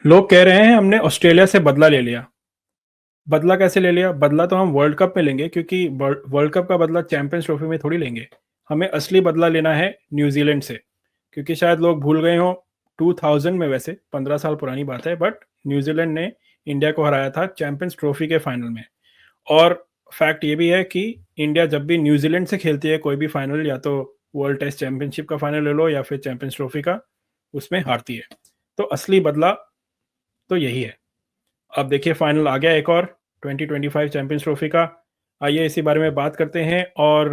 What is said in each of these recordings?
लोग कह रहे हैं हमने ऑस्ट्रेलिया से बदला ले लिया। बदला कैसे ले लिया? बदला तो हम वर्ल्ड कप में लेंगे, क्योंकि वर्ल्ड कप का बदला चैंपियंस ट्रॉफी में थोड़ी लेंगे। हमें असली बदला लेना है न्यूजीलैंड से, क्योंकि शायद लोग भूल गए हों, 2000 में, वैसे 15 साल पुरानी बात है, बट न्यूजीलैंड ने इंडिया को हराया था चैंपियंस ट्रॉफी के फाइनल में। और फैक्ट ये भी है कि इंडिया जब भी न्यूजीलैंड से खेलती है कोई भी फाइनल, या तो वर्ल्ड टेस्ट चैंपियनशिप का फाइनल ले लो या फिर चैंपियंस ट्रॉफी का, उसमें हारती है। तो असली बदला तो यही है। अब देखिए फाइनल आ गया एक और, 2025 चैंपियंस ट्रॉफी का। आइए इसी बारे में बात करते हैं और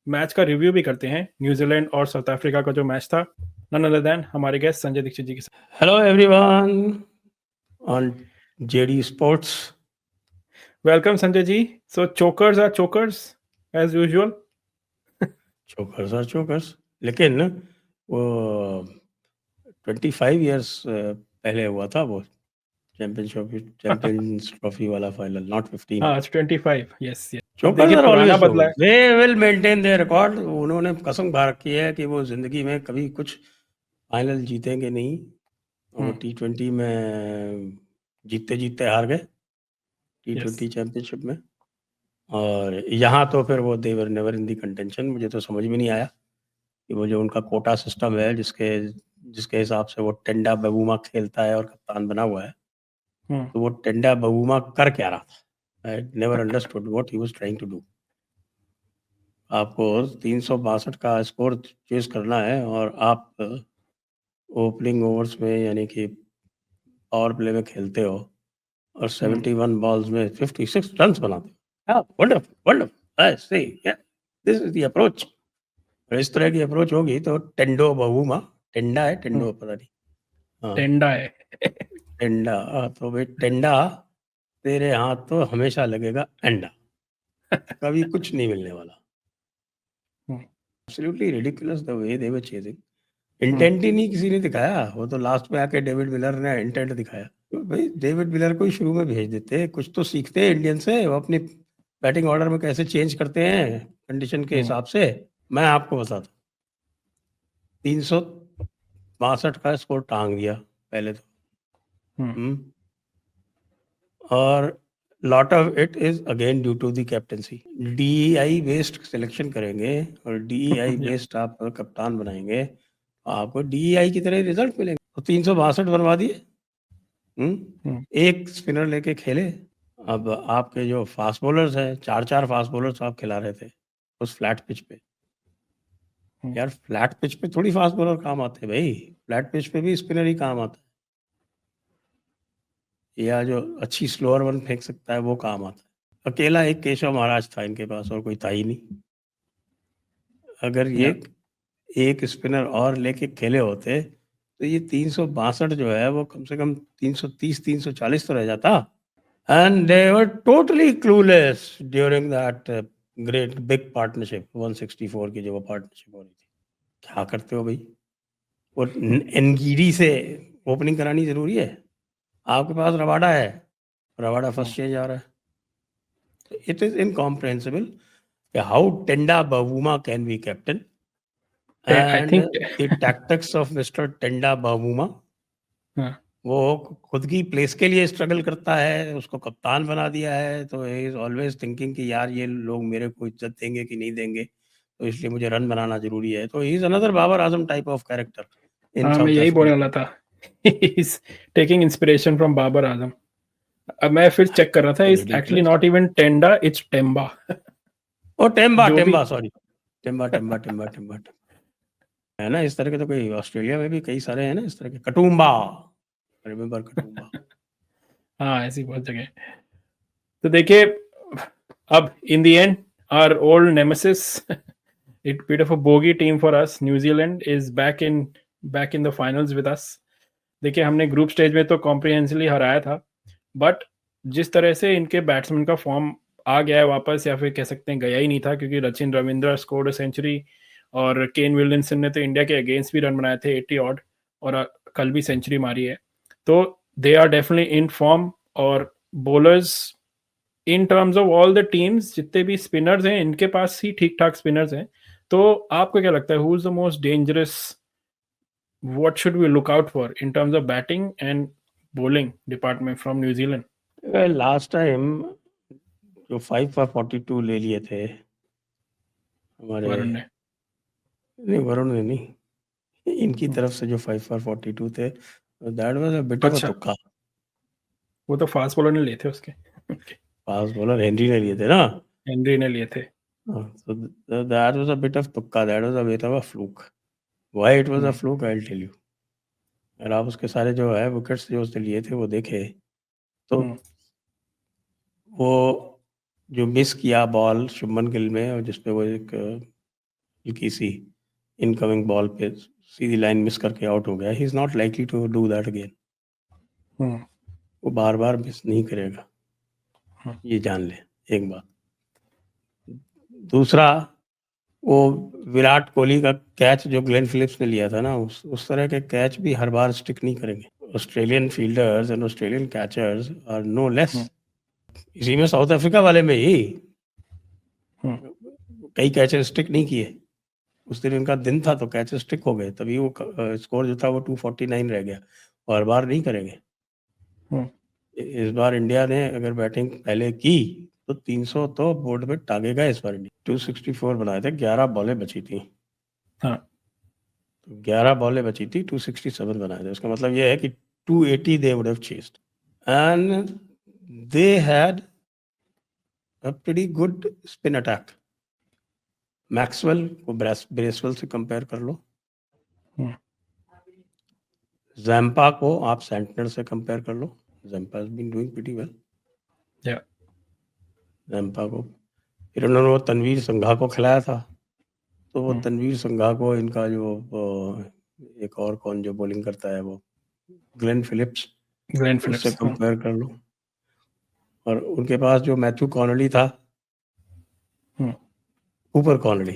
मैच का रिव्यू भी करते हैं, न्यूजीलैंड और साउथ अफ्रीका का जो मैच था। नन अदर देन हमारे गेस्ट संजय दीक्षित जी के साथ। Hello everyone on JD Sports. Welcome Sanjay ji. So chokers are chokers as usual. Chokers और चोकर्स, लेकिन वो 25 इयर्स पहले हुआ था वो चैंपियंस ट्रॉफी वाला फाइनल, नॉट 15। हाँ, 25, यस यस। अब चोकर्स देखिए आर पुराना ऑलवेज बदला है। Chokers, they will maintain their record. उन्होंने कसम खा रखी है कि वो जिंदगी में कभी कुछ फाइनल जीतेंगे नहीं। वो T20 में जीतते जीतते हार गए, T20 चैंपियनशिप में। और यहाँ तो फिर वो देवर नेवर इन दी कंटेंशन। मुझे तो समझ में नहीं आया कि वो जो उनका कोटा सिस्टम है, जिसके जिसके हिसाब से वो टेंडा बबूमा खेलता है और कप्तान बना हुआ है, तो वो टेंडा बबूमा कर क्या रहा था? I never understood what he was trying to do. आपको 362 का स्कोर चेस करना है और आप ओपनिंग ओवर्स में, यानी कि पावर प्ले में खेलते हो और 71 बॉल्स में 56 रन बनाते हो। Wonderful wonderful, I see, this is the approach. और इस तरह की अप्रोच होगी तो टेंडो बहुमा, टेंडा है, टेंडो पता नहीं, हाँ टेंडा है। टेंडा। तो भाई टेंडा, तेरे हाथ तो हमेशा लगेगा अंडा, कभी कुछ नहीं मिलने वाला। Absolutely ridiculous the way they were chasing. Intent ही नहीं किसी ने दिखाया। वो तो लास्ट में आके डेविड मिलर ने इंटेंट दिखाया। तो भाई डेविड मिलर को ही शुरू में भेज देते, कुछ तो सीखते हैं इंडियन से। वो अपनी बैटिंग ऑर्डर में कैसे चेंज करते हैं कंडीशन के हिसाब से, मैं आपको बताता हूँ। 362 का स्कोर टांग दिया पहले तो। और lot of it is again due to the captaincy. DEI based selection करेंगे और DEI बेस्ड आप कप्तान बनाएंगे, आपको DEI की तरह रिजल्ट मिलेंगे। तो 362 बनवा दिए। एक स्पिनर लेके खेले। अब आपके जो फास्ट बॉलर्स हैं, चार फास्ट बॉलर्स आप खिला रहे थे उस फ्लैट पिच पे। यार फ्लैट पिच पे थोड़ी फास्ट बॉलर काम आते हैं भाई, फ्लैट पिच पे भी स्पिनर ही काम आता है, या जो अच्छी स्लोअर वन फेंक सकता है वो काम आता है। अकेला एक केशव महाराज था इनके पास, और कोई था ही नहीं। अगर ये एक स्पिनर और लेके खेले होते तो ये 362 जो है वो कम से कम 330 340 तो रह जाता। And they were totally clueless during that great big partnership 164 की जो वो पार्टनरशिप हो रही थी। क्या करते हो भाई? वो एनगीडी से ओपनिंग करानी जरूरी है? आपके पास रवाडा है, रवाडा फर्स्ट चेंज आ रहा है। It is incomprehensible how Tenda Bavuma can be captain I and think the tactics of mister Tenda Bavuma. वो खुद की प्लेस के लिए स्ट्रगल करता है, उसको कप्तान बना दिया है, तो ही इज ऑलवेज थिंकिंग कि यार ये लोग मेरे को इज्जत देंगे कि नहीं देंगे, तो इसलिए मुझे रन बनाना जरूरी है। तो he is another Babar Azam type of character in हाँ, मैं साउथ यही बोलने अफ्रीका। वाला था। Is taking inspiration from Babar Azam. अब मैं फिर चेक कर रहा था, is actually ridiculous. Not even Tenda, it's Temba. Oh Temba, जो भी Temba, sorry, Temba Temba Temba Temba है ना। इस तरह के तो कोई ऑस्ट्रेलिया में भी कई सारे हैं ना इस तरह के। कटुम्बा, रिमेंबर कटुम्बा। हाँ, ऐसी बहुत जगह। तो देखिए, अब in the end our old nemesis, it bit of a bogie team for us, New Zealand is back in the finals with us. देखिए हमने ग्रुप स्टेज में तो कॉम्प्रिहेंसिवली हराया था, बट जिस तरह से इनके बैट्समैन का फॉर्म आ गया है वापस, या फिर कह सकते हैं गया ही नहीं था, क्योंकि रचिन रविंद्र स्कोर्ड सेंचुरी और केन विलियमसन ने तो इंडिया के अगेंस्ट भी रन बनाए थे 80 ऑड, और कल भी सेंचुरी मारी है। तो they are definitely in form. और bowlers in terms of all the teams, जितने भी स्पिनर्स हैं इनके पास ही ठीक ठाक स्पिनर्स हैं। तो आपको क्या लगता है, who is the most dangerous? What should we look out for in terms of batting and bowling department from New Zealand. Last time जो 5 for 42 ले लिए थे हमारे, वरुण ने। नहीं वरुण ने नहीं, इनकी तरफ से जो 5 for 42 थे, that was a bit of a अच्छा, तुक्का। वो तो फास्ट बॉलर ने लिए थे उसके। फास्ट बॉलर हेनरी ने लिए थे ना, हेनरी ने लिए थे। so that was a bit of तुक्का, that was a bit of a fluke. Why it was a fluke, I'll tell you. अगर आप उसके सारे जो है विकेट्स जो उसने लिए थे वो देखे तो वो जो मिस किया बॉल शुभमन गिल में, और जिसपे वो एक हल्की सी इनकमिंग बॉल पे सीधी लाइन मिस करके आउट हो गया, he is not likely to do that again. वो बार बार मिस नहीं करेगा, ये जान ले एक बात। दूसरा, वो विराट कोहली का कैच जो ग्लेन फिलिप्स ने लिया था ना, उस तरह के कैच भी हर बार स्टिक नहीं करेंगे। Australian fielders and Australian catchers are no less. इसी में साउथ अफ्रीका वाले में ही कई कैचेस स्टिक नहीं किए। उस दिन इनका दिन था तो कैचेस स्टिक हो गए, तभी वो स्कोर जो था वो 249 रह गया। और बार नहीं करेंगे। इस बार इंडिया ने अगर बैटिंग पहले की तो 300 तो बोर्ड पे टांगेगा इस बार। इंडिया 264 बनाए थे, 11 बॉलें बची थी। हाँ, तो 11 बॉलें बची थी, 267 बनाए थे। उसका मतलब ये है कि 280 they would have chased and they had a pretty good spin attack. Maxwell को ब्रेसवेल से कंपेयर कर लो, जैम्पा को आप सेंटनर से कंपेयर कर लो। Zampa has been doing pretty well. Zampa को फिर उन्होंने वो तनवीर संघा को खिलाया था, तो वो तनवीर संघा को इनका जो एक और कौन जो बॉलिंग करता है वो ग्लेन फिलिप्स, उससे कंपेयर कर लो। और उनके पास जो मैथ्यू कॉनली था, कूपर कॉनली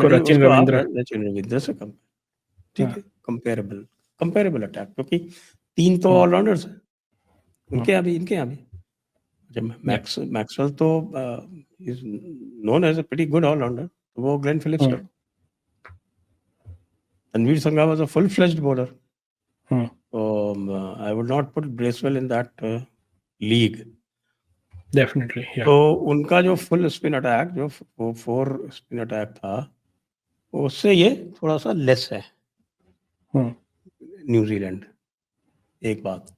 रचिन रविंद्र से कंपेयर, ठीक है, कंपेरेबल अटैक, क्योंकि 3 तो ऑलराउंडर्स हैं उनके यहाँ भी, इनके यहाँ भी। जब मैक्सवेल तो is known as a pretty good allrounder, तो वो ग्लेन फिलिप्स का। Tanveer Sangha was a full fledged bowler, so I would not put Bracewell in that league. Definitely, yeah. तो उनका जो फुल स्पिन अटैक, जो 4 स्पिन अटैक था, उससे ये थोड़ा सा लेस है न्यूजीलैंड। एक बात,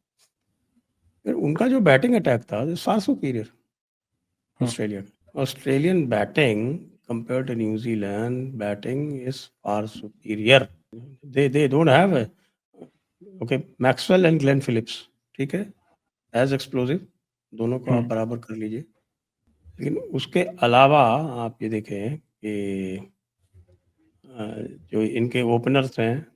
फिर उनका जो बैटिंग अटैक था far superior Australia. Australian batting compared to New Zealand batting is far superior. They don't have okay Maxwell and Glenn Phillips, ठीक है, as explosive, दोनों को आप बराबर कर लीजिए। लेकिन उसके अलावा आप ये देखें कि जो इनके ओपनर्स हैं,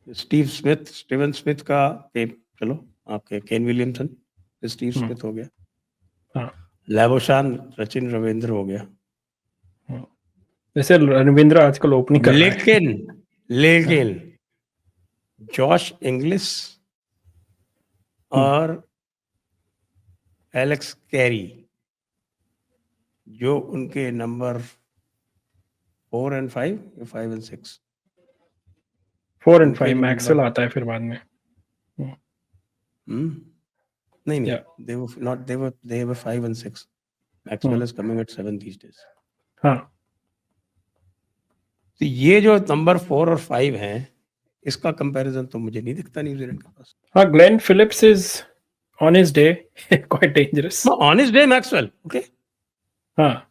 स्टीवन स्मिथ का चलो आपके केन विलियमसन, स्टीव स्मिथ हो गया, लैबोशान रचिन रविंद्र हो गया। वैसे रविंद्र आजकल ओपनिंग कर रहा है। लेकिन जॉश इंग्लिश और एलेक्स कैरी, जो उनके नंबर 4 and 5 या 5 and 6, 4 and 5 मैक्सवेल आता है फिर बाद में। नहीं, they were 5 and 6. Maxwell is coming at 7 these days. हाँ, तो ये जो नंबर 4 और 5 हैं, इसका कंपैरिजन तो मुझे नहीं दिखता न्यूजीलैंड के पास। हाँ, Glenn Phillips is on his day quite dangerous. On his day Maxwell, okay, हाँ,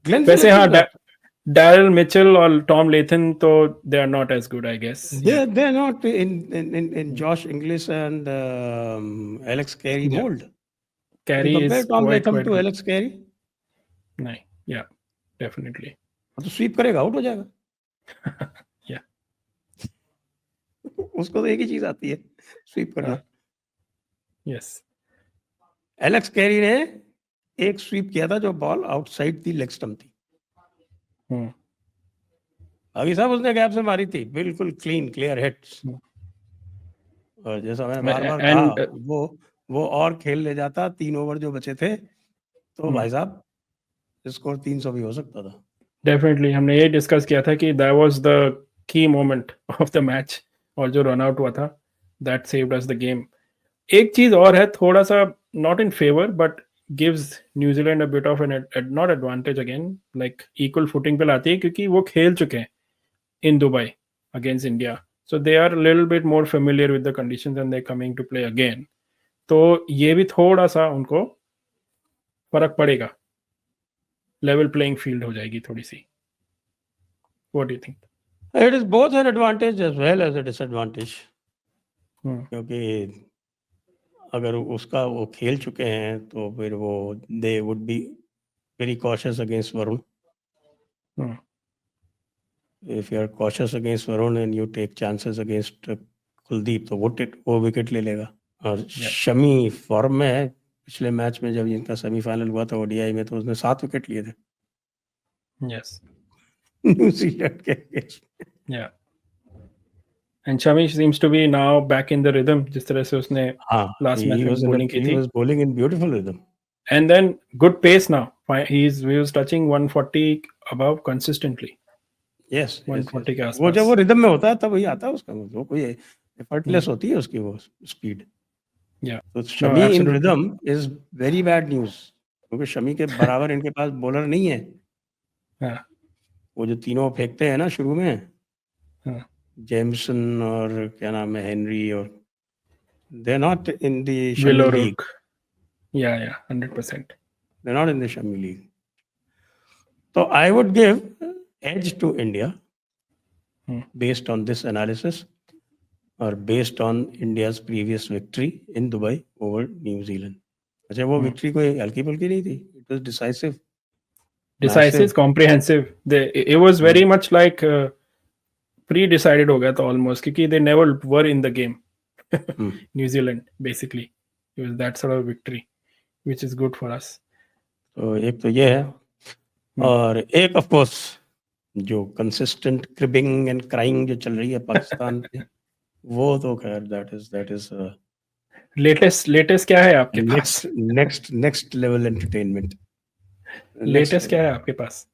ग्लेन वैसे हाँ, डैरिल मिचेल और टॉम लेथन तो they are not as good, I guess. They're not in Josh Inglis and Alex Carey mold. Carey compare is Tom quite Latham to good. Alex Carey? नहीं, yeah, definitely. तो SVEEP करेगा, out हो जाएगा। Yeah. उसको तो एक ही चीज आती है, स्वीप करना। Yes. एलेक्स कैरी ने एक स्वीप किया था जो बॉल आउटसाइड थी, लेग स्टंप थी। अभी साहब उसने गैप से मारी थी, बिल्कुल क्लीन क्लियर हिट्स। और जैसा मैंने बार बार कहा, वो और खेल ले जाता, 3 ओवर जो बचे थे, तो भाई साहब स्कोर 300 भी हो सकता था। डेफिनेटली हमने ये डिस्कस किया था कि that was the key moment of the match, और जो रन आउट हुआ था, that saved us the game. एक चीज़ और है, थोड़ा-सा not in favour but gives New Zealand a bit of N not advantage again, like equal footing पे लाती है क्योंकि वो खेल चुके हैं in Dubai against India. So they are little bit more familiar with the conditions and they are coming to play again. तो ये भी थोड़ा-सा उनको फ़र्क पड़ेगा, लेवल प्लेइंग फील्ड हो जाएगी थोड़ी-सी। What do you think? It is both an advantage as well as a disadvantage, hmm, क्योंकि अगर उसका वो खेल चुके हैं तो फिर वो they would be very cautious against Varun. Hmm, if you are cautious against Varun and you take chances against Kuldeep, तो वो विकेट ले लेगा। और या शमी फॉर्म में है। पिछले मैच में जब इनका सेमीफाइनल हुआ था ओडीआई में, तो उसने 7 विकेट लिए थे यस, न्यूजीलैंड के against। या and Shami seems to be now back in the rhythm, जिस तरह से उसने हाँ, लास्ट मैच में बॉलिंग की he थी। was bowling in beautiful rhythm। And then good pace now. He was touching 140 above consistently. Yes yes yes, 140 के वो जब वो आसपास। रिदम में होता है तब वही आता है उसका, वो कोई एफर्टलेस Hmm. होती है उसकी वो स्पीड। Yeah. तो No, Shami in absolutely. Rhythm is very bad news, क्योंकि शमी के बराबर इनके पास बॉलर नहीं है। हाँ, वो जो तीनों फेंकते हैं ना शुरू में, हाँ, जेम्सन और क्या नाम है, हेनरी, और they not in the same Willow league, Rook. Yeah, 100%. They not in the same league. तो I would give edge to India Hmm. based on this analysis, or based on India's previous victory in Dubai over New Zealand। अच्छा, वो Hmm. Victory कोई हल्की फुल्की नहीं थी, it was decisive, Decisive, massive. comprehensive. It was very much like pre-decided हो गया था almost, क्योंकि they never were in the game. New Zealand basically. It was that sort of victory, which is good for us. तो एक तो ये है, Hmm. और एक ऑफ कोर्स जो कंसिस्टेंट क्रिबिंग एंड क्राइंग जो चल रही है पाकिस्तान में, वो तो खैर दैट इज लेटेस्ट क्या है आपके पास? Next next next level entertainment. Next latest level. क्या है आपके पास?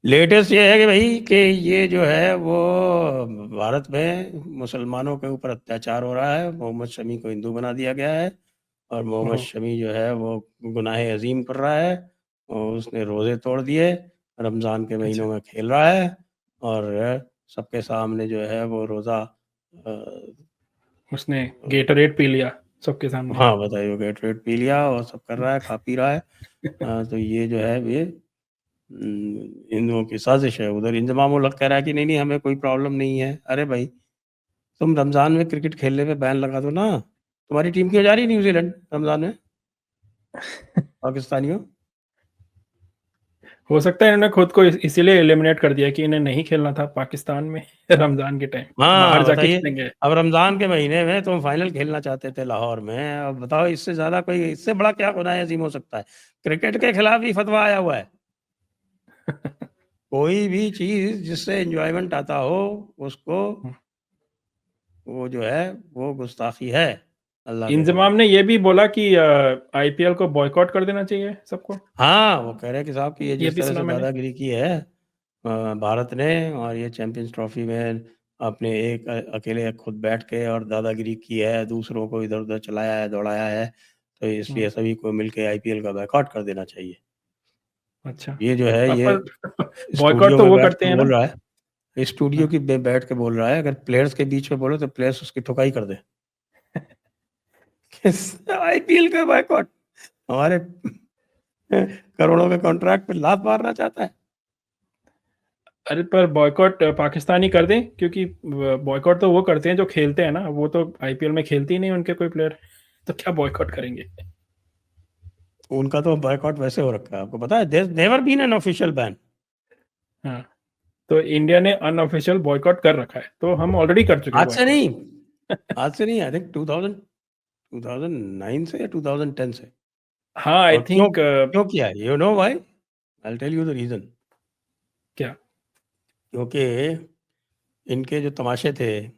लेटेस्ट ये है कि भाई कि ये जो है वो भारत में मुसलमानों के ऊपर अत्याचार हो रहा है, मोहम्मद शमी को हिंदू बना दिया गया है, और मोहम्मद ओहो, शमी जो है वो गुनाह अजीम कर रहा है, और उसने रोज़े तोड़ दिए, रमज़ान के अच्छा, महीनों में खेल रहा है, और सबके सामने जो है वो रोज़ा उसने गेटरेड पी लिया सबके सामने। हाँ बताइए, वो गेटरेड पी लिया और सब कर रहा है, खा पी रहा है। तो ये जो है ये हिंदुओं की साजिश है। उधर इंजमाम उल हक कह रहा है कि नहीं नहीं हमें कोई प्रॉब्लम नहीं है। अरे भाई, तुम रमज़ान में क्रिकेट खेलने पे बैन लगा दो ना। तुम्हारी टीम क्यों जा रही है न्यूजीलैंड रमज़ान में, पाकिस्तानियों? हो सकता है इन्होंने खुद को इसीलिए एलिमिनेट कर दिया कि इन्हें नहीं खेलना था पाकिस्तान में रमज़ान के टाइम, बाहर हाँ जाके बताइए, खेलेंगे। अब रमज़ान के महीने में तुम फाइनल खेलना चाहते थे लाहौर में, अब बताओ इससे ज़्यादा कोई, इससे बड़ा क्या गुनाह अजीम हो सकता है? क्रिकेट के खिलाफ ही फतवा आया हुआ है। कोई भी चीज़ जिससे एंजॉयमेंट आता हो उसको, वो जो है वो गुस्ताखी है अल्लाह के इंजमाम खिलाफ। ने ये भी बोला कि आईपीएल को बॉयकॉट कर देना चाहिए सबको। हाँ, वो कह रहे हैं कि साहब कि ये ये जिस भी तरह सुना से मैंने। दादागिरी की है भारत ने, और ये चैंपियंस ट्रॉफी में आपने एक अकेले खुद बैठ के और दादागिरी की है, दूसरों को इधर उधर चलाया है, दौड़ाया है, तो इसलिए सभी को मिलके आईपीएल का बायकॉट कर देना चाहिए। अच्छा, ये जो है ये पर बॉयकॉट स्टूडियो तो में वो बैठ करते के हैं बोल ना। रहा है, ये स्टूडियो हाँ। की बैठ के बोल रहा है, अगर प्लेयर्स के बीच में बोले तो प्लेयर्स उसकी ठुकाई कर दे। आईपीएल का बायकॉट, हमारे करोड़ों के कॉन्ट्रैक्ट पे लात मारना चाहता है। अरे पर बॉयकॉट पाकिस्तान ही कर दें, क्योंकि बॉयकॉट तो वो करते हैं जो खेलते हैं ना, वो तो आईपीएल में खेलते ही नहीं उनके कोई प्लेयर, तो क्या बॉयकॉट करेंगे? उनका तो बायकॉट वैसे हो रखा है, आपको पता है, there never been an official ban. हाँ, तो इंडिया ने अनऑफिशियल बॉयकॉट कर रखा है, तो हम ऑलरेडी कर चुके हैं आज से बॉयकॉट। नहीं, आज से नहीं, आई थिंक 2009 से या 2010 से। हाँ, आई और क्यों थिंक क्यों किया है, you know why? I will tell you the reason. क्या? क्योंकि इनके जो तमाशे थे,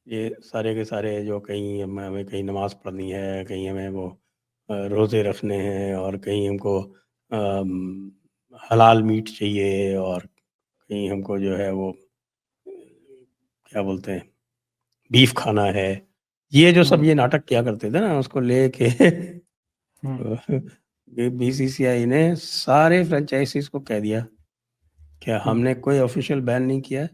ये सारे के सारे, जो कहीं हमें कहीं नमाज पढ़नी है, कहीं हमें वो रोज़े रखने हैं, और कहीं हमको हलाल मीट चाहिए, और कहीं हमको जो है वो क्या बोलते हैं, बीफ खाना है, ये जो सब ये नाटक किया करते थे ना, उसको लेके बीसीसीआई ने सारे फ्रेंचाइजीज को कह दिया कि हमने कोई ऑफिशियल बैन नहीं किया है,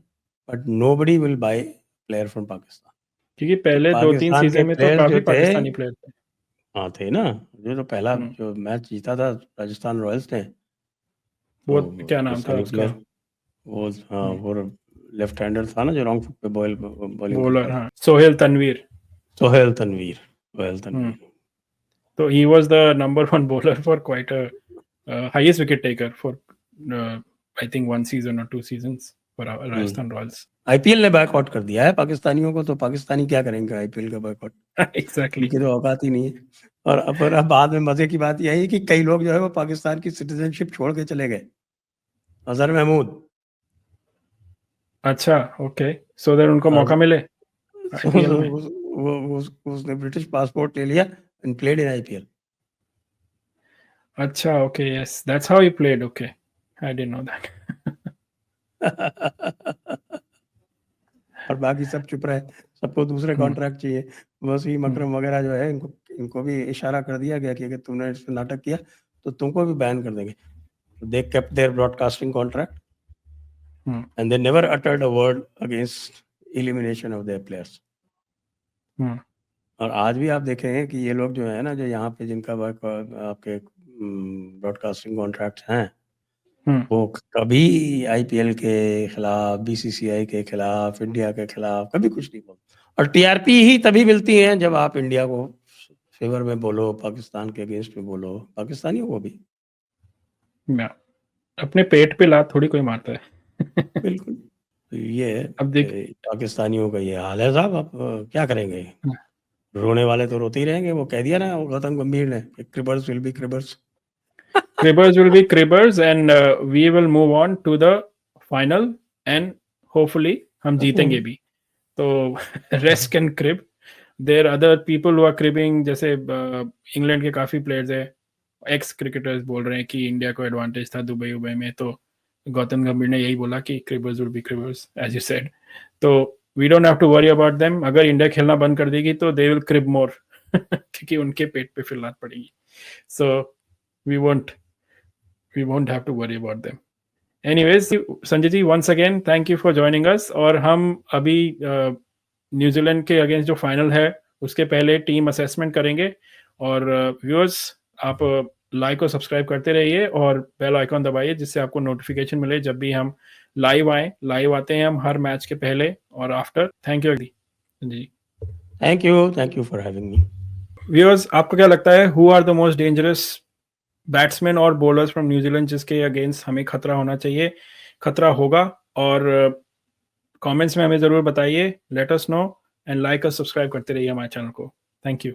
but nobody will buy player from Pakistan, क्योंकि पहले 2-3 पाकिस्तान के सीजन में तो प्लेयर्स काफी जो थे, पाकिस्तानी प्लेयर थे। हाँ थे ना, जो पहला जो मैच जीता था राजस्थान रॉयल्स ने, वो तो क्या नाम था पाकिस्तानी उसका, प्लेयर, वो हाँ वो लेफ्ट हैंडर था ना जो रॉन्ग फुट पे बॉलिंग बॉलर, करता था, हाँ, Sohail Tanvir. Sohail Tanvir. So he was the number 1 bowler for quite a highest wicket taker for I think 1 season or 2 seasons for Rajasthan Royals. IPL ने बायकॉट कर दिया है पाकिस्तानियों को, तो पाकिस्तानी क्या करेंगे आईपीएल का बायकॉट, Exactly. उनकी तो औकात ही नहीं है। और अब बाद में मजे की बात यह है कि कई लोग जो है वो पाकिस्तान की सिटीजनशिप छोड़ के चले गए। अजहर महमूद, अच्छा, ओके, सो दैट उनको मौका मिले IPL में। उसने ब्रिटिश पासपोर्ट ले लिया एंड प्लेड इन आईपीएल। अच्छा, okay, yes, that's how he played, okay, I didn't know that. और बाकी सब चुप रहे, सबको दूसरे कॉन्ट्रैक्ट चाहिए। वसीम अकरम वगैरह जो है, इनको भी इशारा कर दिया गया कि अगर तुमने नाटक किया तो तुमको भी बैन कर देंगे। They kept their broadcasting contract and they never uttered a word against elimination of their players. और आज भी आप देखें कि ये लोग जो है ना, जो यहाँ पे जिनका आपके ब्रॉडकास्टिंग कॉन्ट्रैक्ट हैं, वो कभी आईपीएल के खिलाफ, बीसीसीआई के खिलाफ, इंडिया के खिलाफ कभी कुछ नहीं बोलते। और टीआरपी ही तभी मिलती है जब आप इंडिया को फेवर में बोलो, पाकिस्तान के अगेंस्ट में बोलो, पाकिस्तानियों को भी। अपने पेट पे लात थोड़ी कोई मारता है। बिल्कुल, ये अब देख, पाकिस्तानियों का ये हाल है साहब, आप क्या करेंगे? रोने वाले तो रोते ही रहेंगे। वो कह दिया ना गौतम गंभीर ने, cribbers will be cribbers. Cribbers will be cribbers and we will move on to the final and hopefully हम जीतेंगे भी। तो rest can crib. There are other people who are cribbing, जैसे इंग्लैंड के काफी प्लेयर्स है, एक्स क्रिकेटर्स बोल रहे हैं कि इंडिया को एडवांटेज था दुबई में, तो गौतम गंभीर ने यही बोला कि cribbers will be cribbers as you said. तो we don't have to worry about them. अगर इंडिया खेलना बंद कर देगी तो दे विल क्रिब मोर क्योंकि उनके पेट पे फिर लात पड़ेगी। So we won't have to worry about them. Anyways, Sanjay ji, once again thank you for joining us। और हम अभी न्यूजीलैंड के अगेंस्ट जो फाइनल है उसके पहले टीम असेसमेंट करेंगे। और व्यूअर्स, आप लाइक और सब्सक्राइब करते रहिए और बेल आइकॉन दबाइए जिससे आपको नोटिफिकेशन मिले जब भी हम लाइव आए। लाइव आते हैं हम हर मैच के पहले और after. Thank you ji. Thank you for having me. Viewers, आपको क्या लगता है who are the most dangerous batsman और बॉलर्स फ्रॉम न्यूजीलैंड जिसके अगेंस्ट हमें खतरा होना चाहिए, खतरा होगा? और कमेंट्स में हमें जरूर बताइए। Let us know and like और सब्सक्राइब करते रहिए हमारे चैनल को। Thank you.